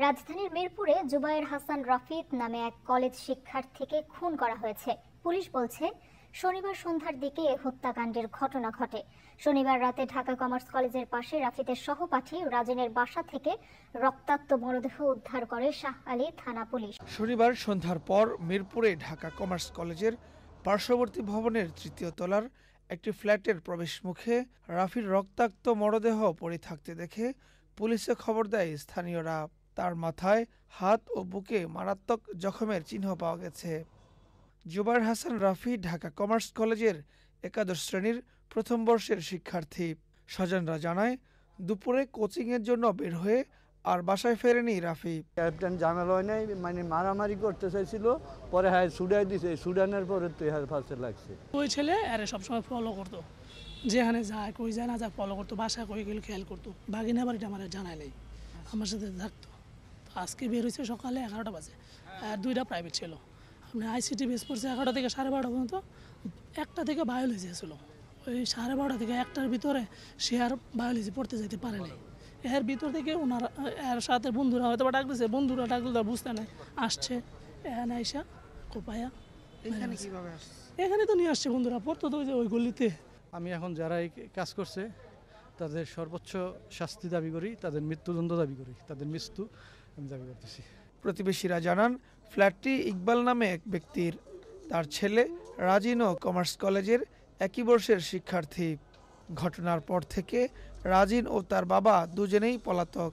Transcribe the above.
রাজধানীর মিরপুরে জুবায়ের হাসান রাফিদ নামে এক কলেজ শিক্ষার্থীকে খুন করা হয়েছে। পুলিশ বলছে, শনিবার সন্ধ্যার দিকে এ হত্যাকাণ্ডের ঘটনা ঘটে। শনিবার রাতে ঢাকা কমার্স কলেজের পাশে রাফিদের সহপাঠী রাজিনের বাসা থেকে রক্তাক্ত মরদেহ উদ্ধার করে শাহ আলী থানা পুলিশ। শনিবার সন্ধ্যার পর মিরপুরে ঢাকা কমার্স কলেজের পার্শ্ববর্তী ভবনের তৃতীয় তলার একটি ফ্ল্যাটের প্রবেশমুখে রাফির রক্তাক্ত মরদেহ পড়ে থাকতে দেখে পুলিশে খবর দেয় স্থানীয়রা। তার মাথায়, হাত ও বুকে মারাত্মক জখমের চিহ্ন পাওয়া গেছে। জুবায়ের হাসান রাফি ঢাকা কমার্স কলেজের একাদশ শ্রেণীর প্রথম বর্ষের শিক্ষার্থী। স্বজনরা জানায়, দুপুরে কোচিংয়ের জন্য বের হয়ে আর বাসায় ফেরেনি রাফি। ক্যাপ্টেন ঝামেলা হয় নাই, মানে মারামারি করতে চাইছিল, পরে হ্যাঁ সুডাই দিছে, সুডানের পরে তো হ্যাঁ ফার্স্টে লাগছে। ওই ছেলে আরে সবসময় ফলো করতো, যেখানে যায় কই যায় না যায় ফলো করতো, বাসায় কই গেলে খেয়াল করতো। বাগিনা বাড়িটা আমার জানায় নেই, আমার সাথে থাকতো। তো আজকে বের হয়েছে সকালে 11টা বাজে, আর 2টা প্রাইভেট ছিল। আপনি আইসিটি বেস পড়ছে 11টা থেকে 12:30 পর্যন্ত, 1টা থেকে বায়োলজি ছিল। ওই 12:30 থেকে 1টার ভিতরে সে আর বায়োলজি পড়তে যেতে পারে নাই। এর ভিতর থেকে ওনারা এর সাথে বন্ধুরা হয়তো বা ডাকতেছে, বন্ধুরা ডাকলে বুঝতে নাই, আসছে এখানে আইসা কোপায়া। এখানে তো নিয়ে আসছে বন্ধুরা, পড়তো তো ওই গলিতে। আমি এখন যারা এই কাজ করছে তাদের সর্বোচ্চ শাস্তি দাবি করি, তাদের মৃত্যুদণ্ড দাবি করি, তাদের মৃত্যু আমি দাবি করতেছি। প্রতিবেশীরা জানান, ফ্ল্যাটটি ইকবাল নামে এক ব্যক্তির। তার ছেলে রাজিনও কমার্স কলেজের একই বর্ষের শিক্ষার্থী। ঘটনার পর থেকে রাজিন ও তার বাবা দুজনেই পলাতক।